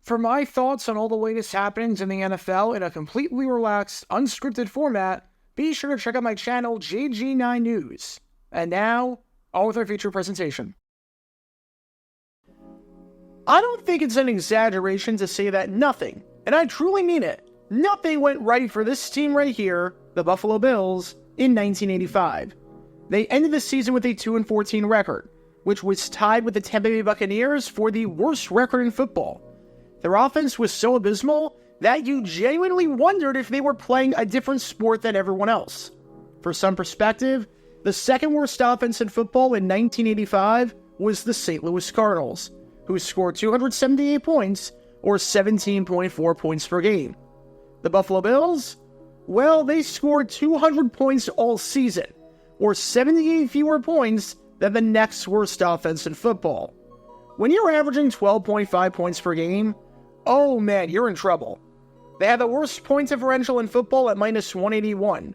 For my thoughts on all the latest happenings in the NFL in a completely relaxed, unscripted format, be sure to check out my channel, JG9 News. And now, on with our feature presentation. I don't think it's an exaggeration to say that nothing, and I truly mean it, nothing went right for this team right here, the Buffalo Bills, in 1985. They ended the season with a 2-14 record, which was tied with the Tampa Bay Buccaneers for the worst record in football. Their offense was so abysmal that you genuinely wondered if they were playing a different sport than everyone else. For some perspective, the second worst offense in football in 1985 was the St. Louis Cardinals, who scored 278 points, or 17.4 points per game. The Buffalo Bills? Well, they scored 200 points all season, or 78 fewer points than the next worst offense in football. When you're averaging 12.5 points per game, oh man, you're in trouble. They had the worst point differential in football at minus 181.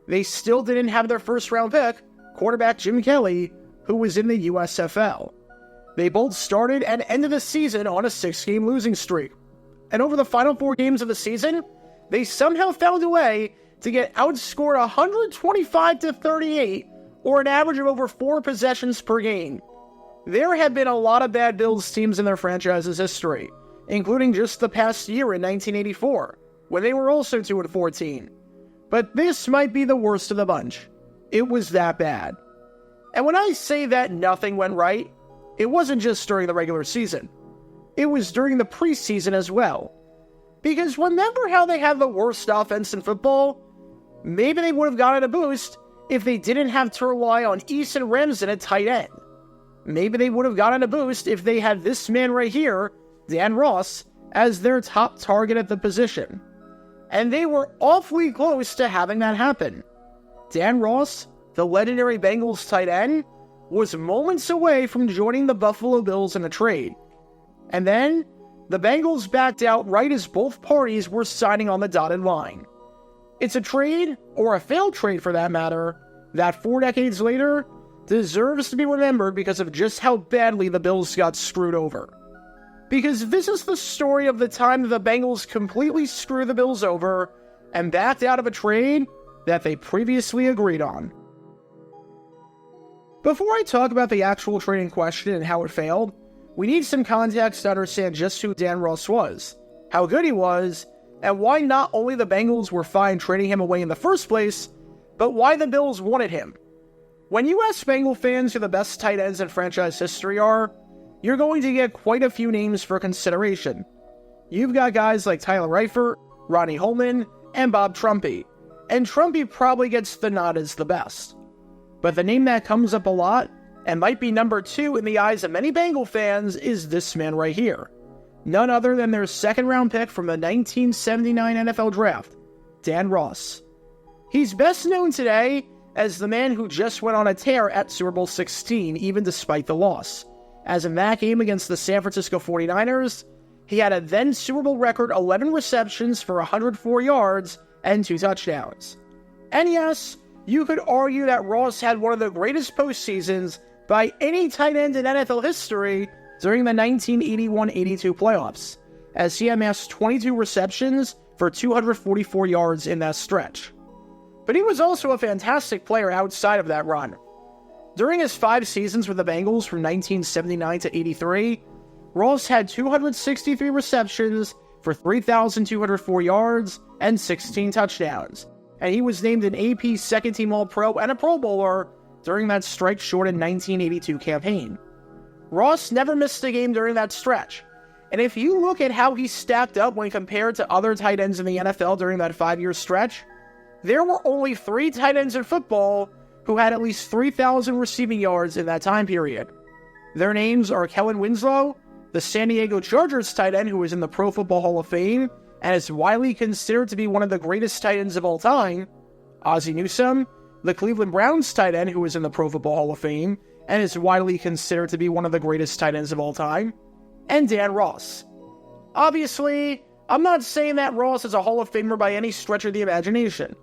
They still didn't have their first round pick, quarterback Jim Kelly, who was in the USFL. They both started and ended the season on a 6-game losing streak. And over the final 4 games of the season, they somehow found a way to get outscored 125-38, or an average of over 4 possessions per game. There have been a lot of bad Bills teams in their franchise's history, including just the past year in 1984, when they were also 2-14. But this might be the worst of the bunch. It was that bad. And when I say that nothing went right, it wasn't just during the regular season. It was during the preseason as well. Because remember how they had the worst offense in football? Maybe they would have gotten a boost if they didn't have to rely on Easton Ramsden at tight end. Maybe they would have gotten a boost if they had this man right here, Dan Ross, as their top target at the position. And they were awfully close to having that happen. Dan Ross, the legendary Bengals tight end, was moments away from joining the Buffalo Bills in a trade. And then, the Bengals backed out right as both parties were signing on the dotted line. It's a trade, or a failed trade for that matter, that 4 decades later deserves to be remembered because of just how badly the Bills got screwed over. Because this is the story of the time that the Bengals completely screwed the Bills over and backed out of a trade that they previously agreed on. Before I talk about the actual trade in question and how it failed, we need some context to understand just who Dan Ross was, how good he was, and why not only the Bengals were fine trading him away in the first place, but why the Bills wanted him. When you ask Bengal fans who the best tight ends in franchise history are, you're going to get quite a few names for consideration. You've got guys like Tyler Eifert, Ronnie Holman, and Bob Trumpy, and Trumpy probably gets the nod as the best. But the name that comes up a lot, and might be number 2 in the eyes of many Bengal fans, is this man right here. None other than their 2nd round pick from the 1979 NFL Draft, Dan Ross. He's best known today as the man who just went on a tear at Super Bowl 16, even despite the loss. As in that game against the San Francisco 49ers, he had a then Super Bowl record 11 receptions for 104 yards and 2 touchdowns. And yes, you could argue that Ross had one of the greatest postseasons by any tight end in NFL history during the 1981-82 playoffs, as he amassed 22 receptions for 244 yards in that stretch. But he was also a fantastic player outside of that run. During his 5 seasons with the Bengals from 1979 to 83, Ross had 263 receptions for 3,204 yards and 16 touchdowns, and he was named an AP second-team All-Pro and a Pro Bowler during that strike-shortened 1982 campaign. Ross never missed a game during that stretch, and if you look at how he stacked up when compared to other tight ends in the NFL during that 5-year stretch, there were only 3 tight ends in football who had at least 3,000 receiving yards in that time period. Their names are Kellen Winslow, the San Diego Chargers tight end who is in the Pro Football Hall of Fame and is widely considered to be one of the greatest tight ends of all time, Ozzie Newsome, the Cleveland Browns tight end who is in the Pro Football Hall of Fame and is widely considered to be one of the greatest tight ends of all time, and Dan Ross. Obviously, I'm not saying that Ross is a Hall of Famer by any stretch of the imagination,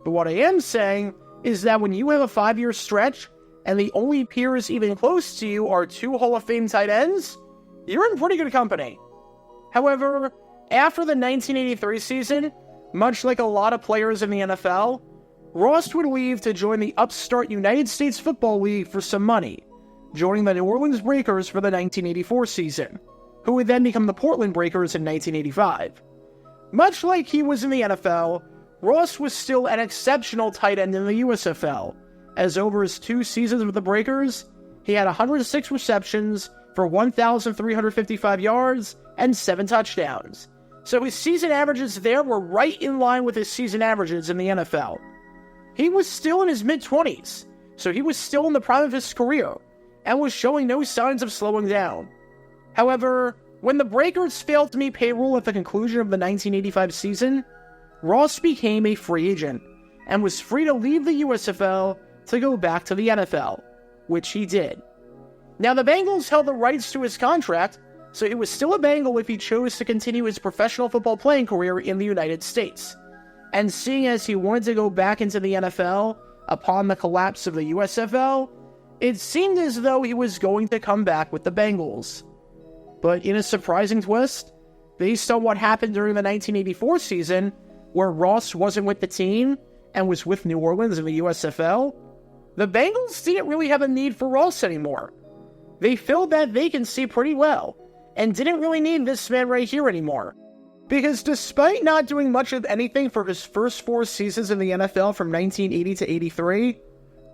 but what I am saying is that when you have a 5-year stretch and the only peers even close to you are 2 Hall of Fame tight ends, you're in pretty good company. However, after the 1983 season, much like a lot of players in the NFL, Ross would leave to join the upstart United States Football League for some money, joining the New Orleans Breakers for the 1984 season, who would then become the Portland Breakers in 1985. Much like he was in the NFL, Ross was still an exceptional tight end in the USFL, as over his 2 seasons with the Breakers, he had 106 receptions for 1,355 yards and 7 touchdowns. So his season averages there were right in line with his season averages in the NFL. He was still in his mid-20s, so he was still in the prime of his career, and was showing no signs of slowing down. However, when the Breakers failed to meet payroll at the conclusion of the 1985 season, Ross became a free agent, and was free to leave the USFL to go back to the NFL, which he did. Now, the Bengals held the rights to his contract, so he was still a Bengal if he chose to continue his professional football playing career in the United States. And seeing as he wanted to go back into the NFL upon the collapse of the USFL, it seemed as though he was going to come back with the Bengals. But in a surprising twist, based on what happened during the 1984 season, where Ross wasn't with the team and was with New Orleans in the USFL, the Bengals didn't really have a need for Ross anymore. They filled that vacancy pretty well, and didn't really need this man right here anymore. Because despite not doing much of anything for his first 4 seasons in the NFL from 1980 to 83,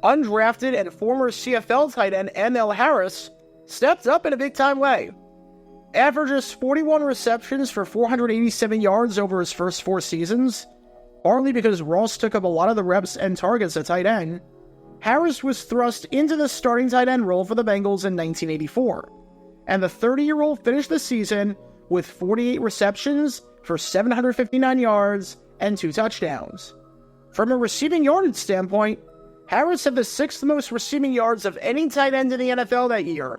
undrafted and former CFL tight end M.L. Harris stepped up in a big-time way. Averages 41 receptions for 487 yards over his first 4 seasons, partly because Ross took up a lot of the reps and targets at tight end. Harris was thrust into the starting tight end role for the Bengals in 1984, and the 30-year-old finished the season with 48 receptions for 759 yards and 2 touchdowns. From a receiving yardage standpoint, Harris had the 6th most receiving yards of any tight end in the NFL that year,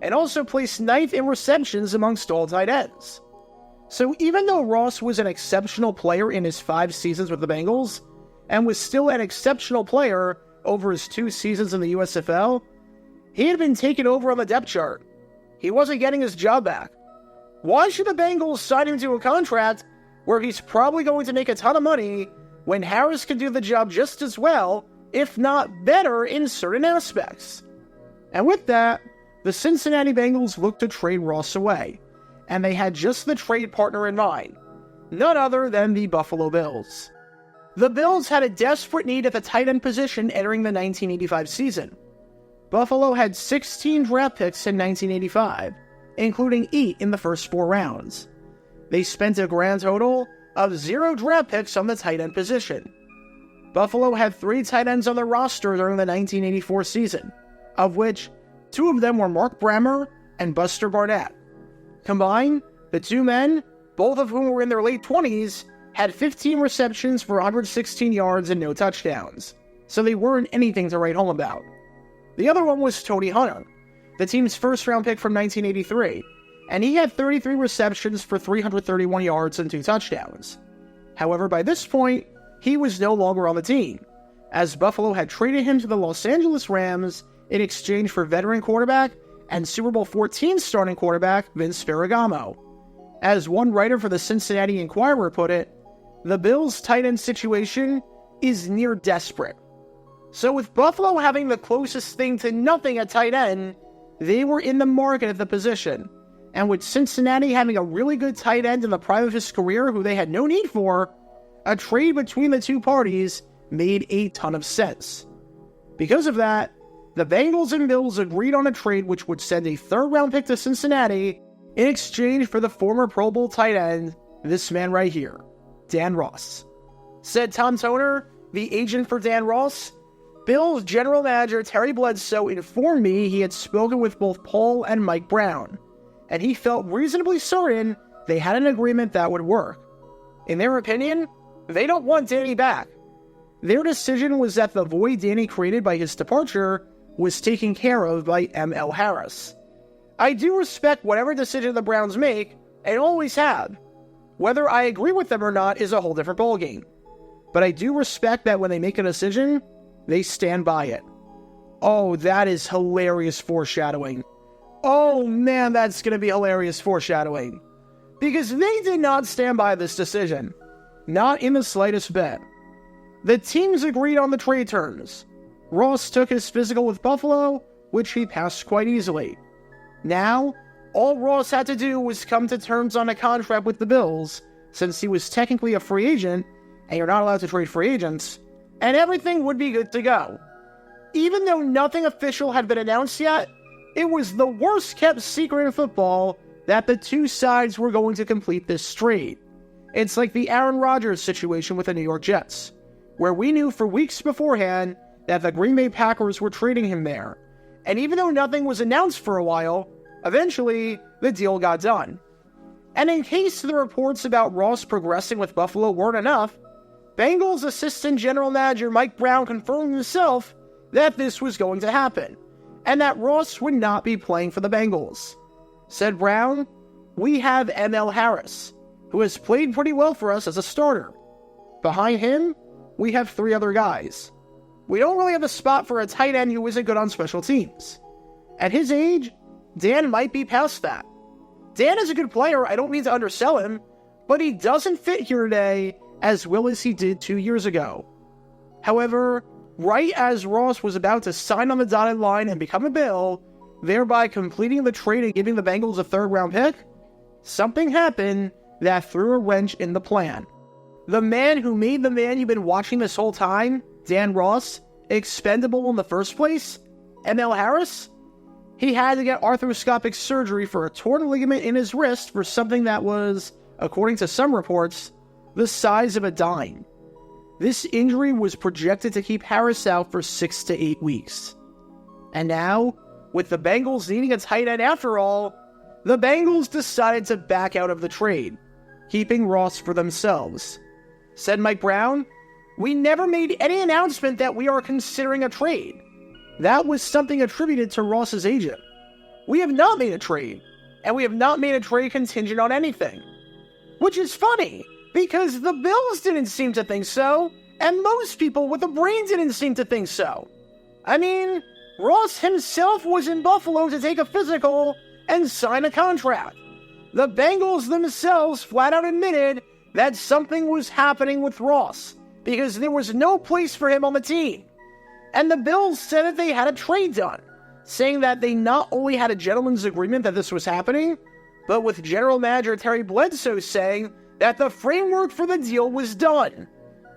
and also placed 9th in receptions amongst all tight ends. So even though Ross was an exceptional player in his 5 seasons with the Bengals, and was still an exceptional player over his 2 seasons in the USFL, he had been taken over on the depth chart. He wasn't getting his job back. Why should the Bengals sign him to a contract where he's probably going to make a ton of money when Harris can do the job just as well, if not better, in certain aspects? And with that, the Cincinnati Bengals looked to trade Ross away, and they had just the trade partner in mind, none other than the Buffalo Bills. The Bills had a desperate need at the tight end position entering the 1985 season. Buffalo had 16 draft picks in 1985, including 8 in the first 4 rounds. They spent a grand total of 0 draft picks on the tight end position. Buffalo had 3 tight ends on their roster during the 1984 season, of which 2 of them were Mark Brammer and Buster Barnett. Combined, the 2 men, both of whom were in their late 20s, had 15 receptions for 116 yards and no touchdowns, so they weren't anything to write home about. The other one was Tony Hunter, the team's first-round pick from 1983, and he had 33 receptions for 331 yards and 2 touchdowns. However, by this point, he was no longer on the team, as Buffalo had traded him to the Los Angeles Rams in exchange for veteran quarterback and Super Bowl XIV starting quarterback Vince Ferragamo. As one writer for the Cincinnati Enquirer put it, the Bills' tight end situation is near desperate. So with Buffalo having the closest thing to nothing at tight end, they were in the market at the position. And with Cincinnati having a really good tight end in the prime of his career who they had no need for, a trade between the 2 parties made a ton of sense. Because of that, the Bengals and Bills agreed on a trade which would send a 3rd-round pick to Cincinnati in exchange for the former Pro Bowl tight end, this man right here, Dan Ross. Said Tom Toner, the agent for Dan Ross, Bills general manager Terry Bledsoe informed me he had spoken with both Paul and Mike Brown, and he felt reasonably certain they had an agreement that would work. In their opinion, they don't want Danny back. Their decision was that the void Danny created by his departure was taken care of by M.L. Harris. I do respect whatever decision the Browns make, and always have. Whether I agree with them or not is a whole different ballgame. But I do respect that when they make a decision, they stand by it. Oh, that is hilarious foreshadowing. Oh man, that's going to be hilarious foreshadowing. because they did not stand by this decision. Not in the slightest bit. The teams agreed on the trade terms. Ross took his physical with Buffalo, which he passed quite easily. Now, all Ross had to do was come to terms on a contract with the Bills, since he was technically a free agent, and you're not allowed to trade free agents, and everything would be good to go. Even though nothing official had been announced yet, it was the worst kept secret in football that the two sides were going to complete this trade. It's like the Aaron Rodgers situation with the New York Jets, where we knew for weeks beforehand that the Green Bay Packers were trading him there. And even though nothing was announced for a while, eventually the deal got done. And in case the reports about Ross progressing with Buffalo weren't enough, Bengals assistant general manager Mike Brown confirmed himself that this was going to happen, and that Ross would not be playing for the Bengals. Said Brown, "We have ML Harris, who has played pretty well for us as a starter. Behind him, we have 3 other guys. We don't really have a spot for a tight end who isn't good on special teams. At his age, Dan might be past that. Dan is a good player, I don't mean to undersell him, but he doesn't fit here today as well as he did 2 years ago." However, right as Ross was about to sign on the dotted line and become a Bill, thereby completing the trade and giving the Bengals a 3rd-round pick, something happened that threw a wrench in the plan. The man who made the man you've been watching this whole time, Dan Ross, expendable in the first place, ML Harris, he had to get arthroscopic surgery for a torn ligament in his wrist for something that was, according to some reports, the size of a dime. This injury was projected to keep Harris out for 6 to 8 weeks. And now, with the Bengals needing a tight end after all, the Bengals decided to back out of the trade, keeping Ross for themselves. Said Mike Brown, "We never made any announcement that we are considering a trade. That was something attributed to Ross's agent. We have not made a trade, and we have not made a trade contingent on anything." Which is funny, because the Bills didn't seem to think so, and most people with a brain didn't seem to think so. I mean, Ross himself was in Buffalo to take a physical and sign a contract. The Bengals themselves flat out admitted that something was happening with Ross, because there was no place for him on the team. And the Bills said that they had a trade done, saying that they not only had a gentleman's agreement that this was happening, but with General Manager Terry Bledsoe saying that the framework for the deal was done.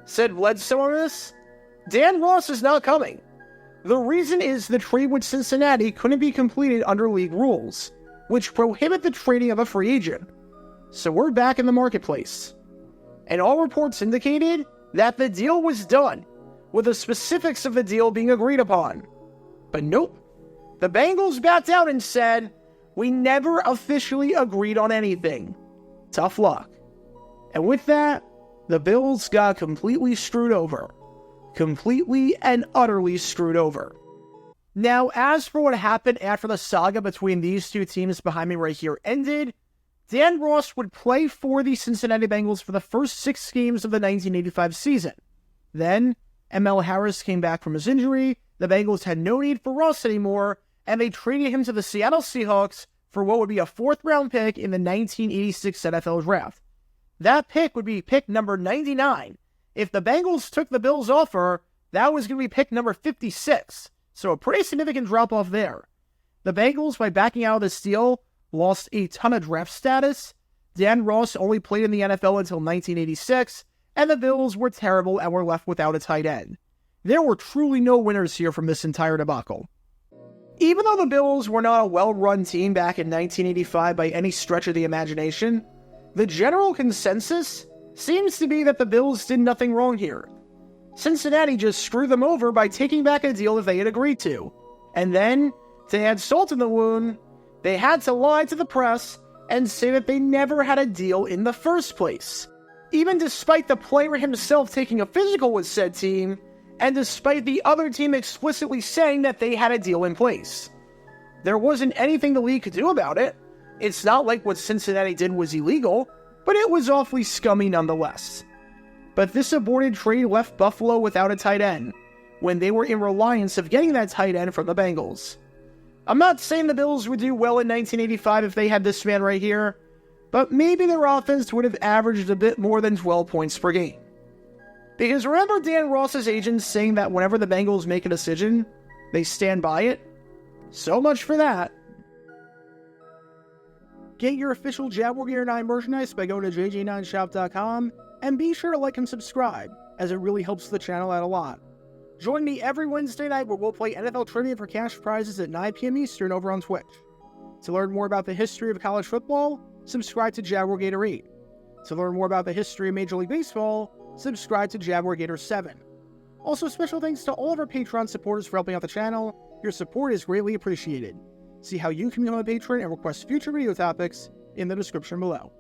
Said Bledsoe on this, "Dan Ross is not coming. The reason is the trade with Cincinnati couldn't be completed under league rules, which prohibit the trading of a free agent. So we're back in the marketplace." And all reports indicated that the deal was done, with the specifics of the deal being agreed upon. But nope. The Bengals backed out and said, "We never officially agreed on anything. Tough luck." And with that, the Bills got completely screwed over. Completely and utterly screwed over. Now, as for what happened after the saga between these two teams behind me right here ended, Dan Ross would play for the Cincinnati Bengals for the first 6 games of the 1985 season. Then, ML Harris came back from his injury, the Bengals had no need for Ross anymore, and they traded him to the Seattle Seahawks for what would be a 4th-round pick in the 1986 NFL Draft. That pick would be pick number 99. If the Bengals took the Bills' offer, that was going to be pick number 56. So a pretty significant drop-off there. The Bengals, by backing out of this deal, lost a ton of draft status. Dan Ross only played in the NFL until 1986, and the Bills were terrible and were left without a tight end. There were truly no winners here from this entire debacle. Even though the Bills were not a well-run team back in 1985 by any stretch of the imagination, the general consensus seems to be that the Bills did nothing wrong here. Cincinnati just screwed them over by taking back a deal that they had agreed to. And then, to add salt in the wound, they had to lie to the press and say that they never had a deal in the first place. Even despite the player himself taking a physical with said team, and despite the other team explicitly saying that they had a deal in place. There wasn't anything the league could do about it. It's not like what Cincinnati did was illegal, but it was awfully scummy nonetheless. But this aborted trade left Buffalo without a tight end, when they were in reliance of getting that tight end from the Bengals. I'm not saying the Bills would do well in 1985 if they had this man right here, but maybe their offense would have averaged a bit more than 12 points per game. Because remember Dan Ross's agents saying that whenever the Bengals make a decision, they stand by it? So much for that. Get your official Jaguar Gear 9 merchandise by going to jj9shop.com, and be sure to like and subscribe, as it really helps the channel out a lot. Join me every Wednesday night where we'll play NFL Trivia for cash prizes at 9 p.m. Eastern over on Twitch. To learn more about the history of college football, subscribe to Jaguar Gator 8. To learn more about the history of Major League Baseball, subscribe to Jaguar Gator 7. Also, special thanks to all of our Patreon supporters for helping out the channel. Your support is greatly appreciated. See how you can become a patron and request future video topics in the description below.